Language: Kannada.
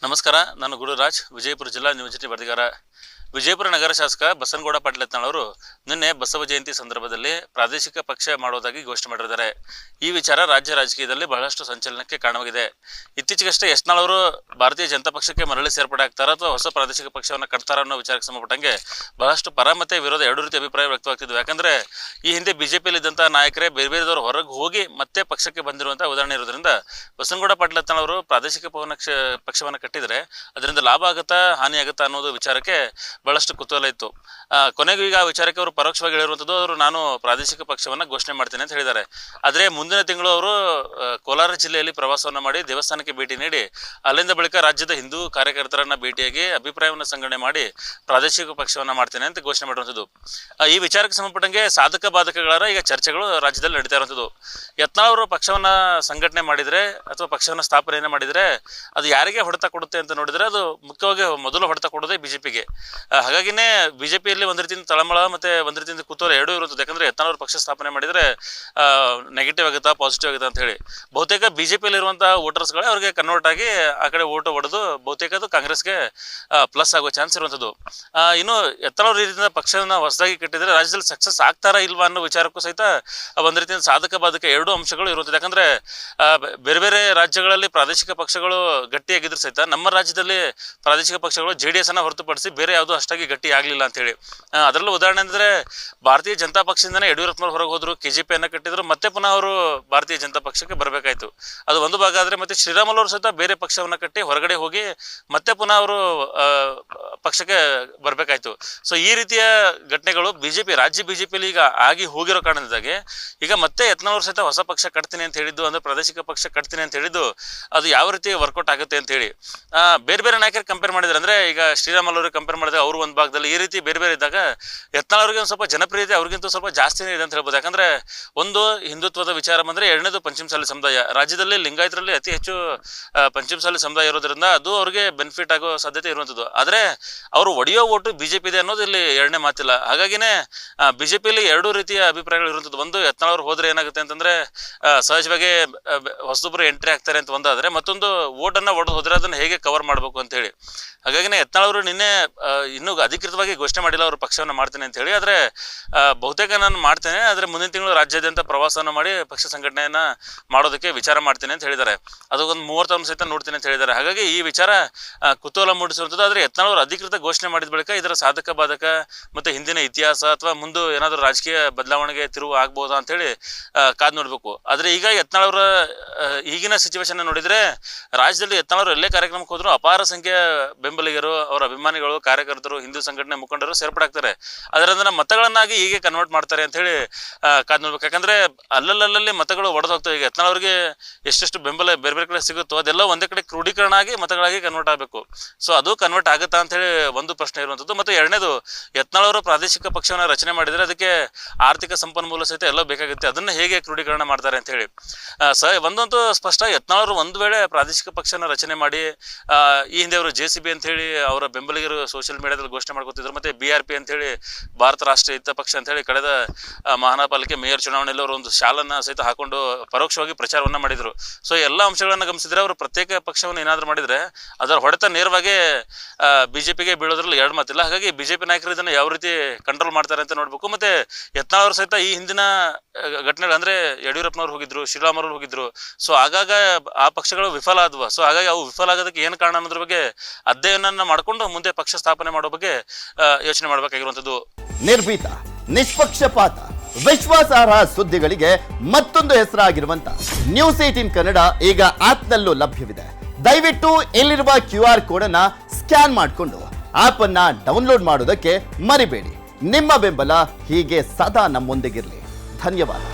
ನಮಸ್ಕಾರ. ನಾನು ಗುರುರಾಜ್, ವಿಜಯಪುರ ಜಿಲ್ಲಾ ನಿಯೋಜಿತ ವರದಿಗಾರ. ವಿಜಯಪುರ ನಗರ ಶಾಸಕ ಬಸನಗೌಡ ಪಾಟೀಲ್ ಯತ್ನಾಳ್ ಅವರು ನಿನ್ನೆ ಬಸವ ಜಯಂತಿ ಸಂದರ್ಭದಲ್ಲಿ ಪ್ರಾದೇಶಿಕ ಪಕ್ಷ ಮಾಡುವುದಾಗಿ ಘೋಷಣೆ ಮಾಡಿದ್ದಾರೆ. ಈ ವಿಚಾರ ರಾಜ್ಯ ರಾಜಕೀಯದಲ್ಲಿ ಬಹಳಷ್ಟು ಸಂಚಲನಕ್ಕೆ ಕಾರಣವಾಗಿದೆ. ಇತ್ತೀಚೆಗಷ್ಟೇ ಯತ್ನಾಳ್ ಅವರು ಭಾರತೀಯ ಜನತಾ ಪಕ್ಷಕ್ಕೆ ಮರಳಿ ಸೇರ್ಪಡೆ ಆಗ್ತಾರಾ ಅಥವಾ ಹೊಸ ಪ್ರಾದೇಶಿಕ ಪಕ್ಷವನ್ನು ಕಟ್ತಾರ ಅನ್ನೋ ವಿಚಾರಕ್ಕೆ ಸಂಬಂಧಪಟ್ಟಂಗೆ ಬಹಳಷ್ಟು ಪರ ಮತ್ತೆ ವಿರೋಧ ಎರಡೂ ರೀತಿ ಅಭಿಪ್ರಾಯ ವ್ಯಕ್ತವಾಗ್ತಿದ್ವು. ಯಾಕಂದ್ರೆ ಈ ಹಿಂದೆ ಬಿಜೆಪಿಯಲ್ಲಿ ಇದ್ದಂತಹ ನಾಯಕರೇ ಬೇರೆ ಬೇರೆದವರು ಹೊರಗೆ ಹೋಗಿ ಮತ್ತೆ ಪಕ್ಷಕ್ಕೆ ಬಂದಿರುವಂತಹ ಉದಾಹರಣೆ ಇರೋದ್ರಿಂದ ಬಸನಗೌಡ ಪಾಟೀಲ್ ಯತ್ನಾಳ್ ಅವರು ಪ್ರಾದೇಶಿಕ ಪಕ್ಷವನ್ನು ಕಟ್ಟಿದ್ರೆ ಅದರಿಂದ ಲಾಭ ಆಗುತ್ತಾ ಹಾನಿ ಆಗುತ್ತಾ ಅನ್ನೋದು ವಿಚಾರಕ್ಕೆ ಬಹಳಷ್ಟು ಕುತೂಹಲ ಇತ್ತು. ಕೊನೆಗೂ ಈಗ ಆ ವಿಚಾರಕ್ಕೆ ಅವರು ಪರೋಕ್ಷವಾಗಿ ಹೇಳಿರುವಂಥದ್ದು, ಅವರು ನಾನು ಪ್ರಾದೇಶಿಕ ಪಕ್ಷವನ್ನು ಘೋಷಣೆ ಮಾಡ್ತೇನೆ ಅಂತ ಹೇಳಿದ್ದಾರೆ. ಆದರೆ ಮುಂದಿನ ತಿಂಗಳು ಅವರು ಕೋಲಾರ ಜಿಲ್ಲೆಯಲ್ಲಿ ಪ್ರವಾಸವನ್ನು ಮಾಡಿ ದೇವಸ್ಥಾನಕ್ಕೆ ಭೇಟಿ ನೀಡಿ ಅಲ್ಲಿಂದ ಬಳಿಕ ರಾಜ್ಯದ ಹಿಂದೂ ಕಾರ್ಯಕರ್ತರನ್ನ ಭೇಟಿಯಾಗಿ ಅಭಿಪ್ರಾಯವನ್ನು ಸಂಗ್ರಹಣೆ ಮಾಡಿ ಪ್ರಾದೇಶಿಕ ಪಕ್ಷವನ್ನು ಮಾಡ್ತೇನೆ ಅಂತ ಘೋಷಣೆ ಮಾಡಿರುವಂಥದ್ದು. ಈ ವಿಚಾರಕ್ಕೆ ಸಂಬಂಧಪಟ್ಟಂಗೆ ಸಾಧಕ ಬಾಧಕಗಳ ಈಗ ಚರ್ಚೆಗಳು ರಾಜ್ಯದಲ್ಲಿ ನಡೀತಾ ಇರುವಂಥದ್ದು. ಯತ್ನಾಳ್ ಅವರು ಪಕ್ಷವನ್ನ ಸಂಘಟನೆ ಮಾಡಿದರೆ ಅಥವಾ ಪಕ್ಷವನ್ನು ಸ್ಥಾಪನೆಯನ್ನು ಮಾಡಿದರೆ ಅದು ಯಾರಿಗೆ ಹೊಡೆತ ಕೊಡುತ್ತೆ ಅಂತ ನೋಡಿದ್ರೆ ಅದು ಮುಖ್ಯವಾಗಿ ಮೊದಲು ಹೊಡೆತ ಕೊಡೋದೇ ಬಿಜೆಪಿಗೆ. ಹಾಗಾಗಿನೇ ಬಿಜೆಪಿಯಲ್ಲಿ ಒಂದ್ ರೀತಿಯಿಂದ ತಳಮಳ ಮತ್ತೆ ಒಂದ್ ರೀತಿಯಿಂದ ಕುತೂಹಲ ಎರಡೂ ಇರುತ್ತದೆ. ಯಾಕಂದ್ರೆ ಯತ್ನಾಳ್ ಅವರು ಪಕ್ಷ ಸ್ಥಾಪನೆ ಮಾಡಿದ್ರೆ ನೆಗೆಟಿವ್ ಆಗುತ್ತಾ ಪಾಸಿಟಿವ್ ಆಗುತ್ತಾ ಅಂತ ಹೇಳಿ ಬಹುತೇಕ ಬಿಜೆಪಿಯಲ್ಲಿ ಇರುವಂತಹ ವೋಟರ್ಸ್ಗಳೇ ಅವ್ರಿಗೆ ಕನ್ವರ್ಟ್ ಆಗಿ ಆ ಕಡೆ ಓಟ್ ಹೊಡೆದು ಬಹುತೇಕ ಅದು ಕಾಂಗ್ರೆಸ್ಗೆ ಪ್ಲಸ್ ಆಗೋ ಚಾನ್ಸ್ ಇರುವಂಥದ್ದು. ಇನ್ನು ಯತ್ನಾಳ್ ಅವರು ಈ ರೀತಿಯ ಪಕ್ಷವನ್ನು ಹೊಸದಾಗಿ ಕಟ್ಟಿದ್ರೆ ರಾಜ್ಯದಲ್ಲಿ ಸಕ್ಸಸ್ ಆಗ್ತಾರಾ ಇಲ್ವಾ ಅನ್ನೋ ವಿಚಾರಕ್ಕೂ ಸಹಿತ ಒಂದ್ ರೀತಿಯಿಂದ ಸಾಧಕ ಬಾಧಕ ಎರಡೂ ಅಂಶಗಳು ಇರುತ್ತದೆ. ಯಾಕಂದ್ರೆ ಬೇರೆ ಬೇರೆ ರಾಜ್ಯಗಳಲ್ಲಿ ಪ್ರಾದೇಶಿಕ ಪಕ್ಷಗಳು ಗಟ್ಟಿಯಾಗಿದ್ರು ಸಹಿತ ನಮ್ಮ ರಾಜ್ಯದಲ್ಲಿ ಪ್ರಾದೇಶಿಕ ಪಕ್ಷಗಳು JDS ಅನ್ನ ಹೊರತುಪಡಿಸಿ ಬೇರೆ ಯಾವುದು ಅಷ್ಟಾಗಿ ಗಟ್ಟಿ ಆಗ್ಲಿಲ್ಲ ಅಂತ ಹೇಳಿ. ಅದರಲ್ಲೂ ಉದಾಹರಣೆ ಅಂದ್ರೆ ಭಾರತೀಯ ಜನತಾ ಪಕ್ಷದಿಂದನೇ ಯಡಿಯೂರಪ್ಪನವ್ರು ಹೊರಗೆ ಹೋದ್ರು, KJP ಅನ್ನ ಕಟ್ಟಿದ್ರು, ಮತ್ತೆ ಪುನಃ ಅವರು ಭಾರತೀಯ ಜನತಾ ಪಕ್ಷಕ್ಕೆ ಬರಬೇಕಾಯ್ತು. ಅದು ಒಂದು ಭಾಗ. ಆದ್ರೆ ಮತ್ತೆ ಶ್ರೀರಾಮುಲು ಅವರು ಸಹಿತ ಬೇರೆ ಪಕ್ಷವನ್ನ ಕಟ್ಟಿ ಹೊರಗಡೆ ಹೋಗಿ ಮತ್ತೆ ಪುನಃ ಅವರು ಪಕ್ಷಕ್ಕೆ ಬರಬೇಕಾಯ್ತು. ಸೊ ಈ ರೀತಿಯ ಘಟನೆಗಳು ರಾಜ್ಯ ಬಿಜೆಪಿಯಲ್ಲಿ ಈಗ ಆಗಿ ಹೋಗಿರೋ ಕಾರಣದಿಂದಾಗಿ ಈಗ ಮತ್ತೆ ಯತ್ನಾಳ್ ಅವರು ಸಹಿತ ಹೊಸ ಪಕ್ಷ ಕಟ್ತೀನಿ ಅಂತ ಹೇಳಿದ್ದು, ಅಂದ್ರೆ ಪ್ರಾದೇಶಿಕ ಪಕ್ಷ ಕಟ್ತೀನಿ ಅಂತ ಹೇಳಿದ್ದು ಅದು ಯಾವ ರೀತಿ ವರ್ಕೌಟ್ ಆಗುತ್ತೆ ಅಂತ ಹೇಳಿ ಬೇರೆ ಬೇರೆ ನಾಯಕರು ಕಂಪೇರ್ ಮಾಡಿದ್ರೆ, ಅಂದ್ರೆ ಈಗ ಶ್ರೀರಾಮುಲು ಅವ್ರಿಗೆ ಕಂಪೇರ್ ಮಾಡಿದ್ರೆ ಅವರು ಒಂದು ಭಾಗದಲ್ಲಿ ಈ ರೀತಿ ಬೇರೆ ಬೇರೆ ಇದ್ದಾಗ ಯತ್ನಾಳ್ ಅವ್ರಿಗೆ ಒಂದು ಸ್ವಲ್ಪ ಜನಪ್ರಿಯತೆ ಅವ್ರಿಗಿಂತ ಸ್ವಲ್ಪ ಜಾಸ್ತಿನೇ ಇದೆ ಅಂತ ಹೇಳ್ಬೋದು. ಯಾಕಂದ್ರೆ ಒಂದು ಹಿಂದುತ್ವದ ವಿಚಾರ ಬಂದ್ರೆ, ಎರಡನೇದು ಪಂಚಮಸಾಲಿ ಸಮುದಾಯ. ರಾಜ್ಯದಲ್ಲಿ ಲಿಂಗಾಯತರಲ್ಲಿ ಅತಿ ಹೆಚ್ಚು ಪಂಚಮಸಾಲಿ ಸಮುದಾಯ ಇರೋದ್ರಿಂದ ಅದು ಅವ್ರಿಗೆ ಬೆನಿಫಿಟ್ ಆಗೋ ಸಾಧ್ಯತೆ ಇರುವಂಥದ್ದು. ಆದ್ರೆ ಅವರು ಒಡೆಯೋ ಓಟು ಬಿಜೆಪಿ ಇದೆ ಅನ್ನೋದು ಇಲ್ಲಿ ಎರಡನೇ ಮಾತಿಲ್ಲ. ಹಾಗಾಗಿನೇ ಬಿಜೆಪಿಯಲ್ಲಿ ಎರಡೂ ರೀತಿಯ ಅಭಿಪ್ರಾಯಗಳು ಇರುವಂಥದ್ದು. ಒಂದು, ಯತ್ನಾಳ್ ಅವ್ರು ಹೋದ್ರೆ ಏನಾಗುತ್ತೆ ಅಂತಂದ್ರೆ ಸಹಜವಾಗಿ ಹೊಸೊಬ್ಬರು ಎಂಟ್ರಿ ಆಗ್ತಾರೆ ಅಂತ ಒಂದಾದ್ರೆ, ಮತ್ತೊಂದು ಓಟನ್ನ ಒಡೆದು ಹೋದ್ರೆ ಅದನ್ನ ಹೇಗೆ ಕವರ್ ಮಾಡಬೇಕು ಅಂತ ಹೇಳಿ. ಹಾಗಾಗಿನೇ ಯತ್ನಾಳ್ ಅವರು ನಿನ್ನೆ ಇನ್ನೂ ಅಧಿಕೃತವಾಗಿ ಘೋಷಣೆ ಮಾಡಿಲ್ಲ ಅವರು ಪಕ್ಷವನ್ನು ಮಾಡ್ತೇನೆ ಅಂತ ಹೇಳಿ. ಆದ್ರೆ ಬಹುತೇಕ ನಾನು ಮಾಡ್ತೇನೆ, ಆದ್ರೆ ಮುಂದಿನ ತಿಂಗಳು ರಾಜ್ಯಾದ್ಯಂತ ಪ್ರವಾಸವನ್ನು ಮಾಡಿ ಪಕ್ಷ ಸಂಘಟನೆಯನ್ನ ಮಾಡೋದಕ್ಕೆ ವಿಚಾರ ಮಾಡ್ತೇನೆ ಅಂತ ಹೇಳಿದ್ದಾರೆ. ಅದು ಒಂದು 30 ಸಹಿತ ನೋಡ್ತೇನೆ ಅಂತ ಹೇಳಿದ್ದಾರೆ. ಹಾಗಾಗಿ ಈ ವಿಚಾರ ಕುತೂಹಲ ಮೂಡಿಸುವಂಥದ್ದು. ಆದ್ರೆ ಯತ್ನಾಳ್ ಅವರು ಅಧಿಕೃತ ಘೋಷಣೆ ಮಾಡಿದ ಬಳಿಕ ಇದರ ಸಾಧಕ ಬಾಧಕ ಮತ್ತೆ ಹಿಂದಿನ ಇತಿಹಾಸ ಅಥವಾ ಮುಂದೆ ಏನಾದರೂ ರಾಜಕೀಯ ಬದಲಾವಣೆಗೆ ತಿರುವು ಆಗ್ಬೋದಾ ಅಂತ ಹೇಳಿ ಕಾದ್ ನೋಡ್ಬೇಕು. ಆದ್ರೆ ಈಗ ಯತ್ನಾಳ್ ಅವರ ಈಗಿನ ಸಿಚುವೇಶನ್ ನೋಡಿದ್ರೆ ರಾಜ್ಯದಲ್ಲಿ ಯತ್ನಾಳ್ ಅವರು ಎಲ್ಲೇ ಕಾರ್ಯಕ್ರಮಕ್ಕೆ ಹೋದ್ರು ಅಪಾರ ಸಂಖ್ಯೆಯ ಬೆಂಬಲಿಗರು, ಅವರ ಅಭಿಮಾನಿಗಳು, ಕಾರ್ಯಕರ್ತರು, ಹಿಂದೂ ಸಂಘಟನೆ ಮುಖಂಡರು ಸೇರ್ಪಡೆ ಆಗ್ತಾರೆ. ಅದರಿಂದ ಮತಗಳನ್ನಾಗಿ ಹೀಗೆ ಕನ್ವರ್ಟ್ ಮಾಡ್ತಾರೆ ಅಂತ ಹೇಳಿ ಕಾದ್ ನೋಡ್ಬೇಕು. ಯಾಕಂದ್ರೆ ಅಲ್ಲಲ್ಲಿ ಮತಗಳು ಒಡೆದು ಹೋಗ್ತವೆ. ಈಗ ಯತ್ನಾಳ್ ಅವರಿಗೆ ಎಷ್ಟೆಷ್ಟು ಬೆಂಬಲ ಬೇರೆ ಬೇರೆ ಕಡೆ ಸಿಗುತ್ತೋ ಅದೆಲ್ಲ ಒಂದೇ ಕಡೆ ಕ್ರೋಢೀಕರಣ ಆಗಿ ಮತಗಳಾಗಿ ಕನ್ವರ್ಟ್ ಆಗಬೇಕು. ಸೊ ಅದು ಕನ್ವರ್ಟ್ ಆಗುತ್ತಾ ಅಂತ ಹೇಳಿ ಒಂದು ಪ್ರಶ್ನೆ ಇರುವಂಥದ್ದು. ಮತ್ತೆ ಎರಡನೇದು, ಯತ್ನಾಳ್ ಅವರು ಪ್ರಾದೇಶಿಕ ಪಕ್ಷವನ್ನು ರಚನೆ ಮಾಡಿದ್ರೆ ಅದಕ್ಕೆ ಆರ್ಥಿಕ ಸಂಪನ್ಮೂಲ ಸಹಿತ ಎಲ್ಲ ಬೇಕಾಗುತ್ತೆ. ಅದನ್ನ ಹೇಗೆ ಕ್ರೋಢೀಕರಣ ಮಾಡ್ತಾರೆ ಅಂತ ಹೇಳಿ ಒಂದಂತೂ ಸ್ಪಷ್ಟ, ಯತ್ನಾಳ್ ಅವರು ಒಂದು ವೇಳೆ ಪ್ರಾದೇಶಿಕ ಪಕ್ಷನ ರಚನೆ ಮಾಡಿ ಈ ಹಿಂದೆ ಅವರು JCB ಅಂತ ಹೇಳಿ ಅವರ ಬೆಂಬಲಿಗರು ಸೋಷಿಯಲ್ ಮೀಡಿಯಾದಲ್ಲಿ ಘೋಷಣೆ ಮಾಡ್ಕೊತಿದ್ರು, ಮತ್ತೆ BRP ಅಂತ ಹೇಳಿ ಭಾರತ ರಾಷ್ಟ್ರೀಯ ಹಿತ ಪಕ್ಷ ಅಂತ ಹೇಳಿ ಕಳೆದ ಮಹಾನಗರ ಪಾಲಿಕೆ ಮೇಯರ್ ಚುನಾವಣೆಯಲ್ಲಿ ಅವರು ಒಂದು ಶಾಲನ್ನ ಸಹಿತ ಹಾಕೊಂಡು ಪರೋಕ್ಷವಾಗಿ ಪ್ರಚಾರವನ್ನ ಮಾಡಿದ್ರು. ಸೊ ಎಲ್ಲ ಅಂಶಗಳನ್ನ ಗಮನಿಸಿದ್ರೆ ಅವರು ಪ್ರತ್ಯೇಕ ಪಕ್ಷವನ್ನು ಏನಾದ್ರು ಮಾಡಿದ್ರೆ ಅದರ ಹೊಡೆತ ನೇರವಾಗಿ ಬಿಜೆಪಿಗೆ ಬೀಳೋದ್ರಲ್ಲಿ ಎರಡು ಮಾತಿಲ್ಲ. ಹಾಗಾಗಿ ಬಿಜೆಪಿ ನಾಯಕರು ಇದನ್ನ ಯಾವ ರೀತಿ ಕಂಟ್ರೋಲ್ ಮಾಡ್ತಾರೆ ಅಂತ ನೋಡ್ಬೇಕು. ಮತ್ತೆ ಯತ್ನಾಳ್ ಅವರು ಸಹಿತ ಈ ಹಿಂದಿನ ಘಟನೆಗಳು, ಅಂದ್ರೆ ಯಡಿಯೂರಪ್ಪನವ್ರು ಹೋಗಿದ್ರು, ಶ್ರೀರಾಮುಲು ಹೋಗಿದ್ರು, ಸೊ ಆಗಾಗ ಆ ಪಕ್ಷಗಳು ವಿಫಲ ಆದ್ವು. ಸೊ ಹಾಗಾಗಿ ಅವು ವಿಫಲ ಆಗೋದಕ್ಕೆ ಏನು ಕಾರಣ ಅನ್ನೋದ್ರ ಬಗ್ಗೆ ಅಧ್ಯಯನ ಮಾಡಿಕೊಂಡು ಮುಂದೆ ಪಕ್ಷ ಸ್ಥಾಪನೆ ಮಾಡೋ ಬಗ್ಗೆ ಯೋಚನೆ ಮಾಡಬೇಕಾಗಿರುವಂಥದ್ದು. ನಿರ್ಭೀತ, ನಿಷ್ಪಕ್ಷಪಾತ, ವಿಶ್ವಾಸಾರ್ಹ ಸುದ್ದಿಗಳಿಗೆ ಮತ್ತೊಂದು ಹೆಸರಾಗಿರುವಂತ News18 ಕನ್ನಡ ಈಗ ಆಪ್ನಲ್ಲೂ ಲಭ್ಯವಿದೆ. ದಯವಿಟ್ಟು ಇಲ್ಲಿರುವ QR ಕೋಡ್ ಅನ್ನ ಸ್ಕ್ಯಾನ್ ಮಾಡಿಕೊಂಡು ಆಪ್ ಅನ್ನ ಡೌನ್ಲೋಡ್ ಮಾಡೋದಕ್ಕೆ ಮರಿಬೇಡಿ. ನಿಮ್ಮ ಬೆಂಬಲ ಹೀಗೆ ಸದಾ ನಮ್ಮೊಂದಿಗಿರಲಿ. ಧನ್ಯವಾದ.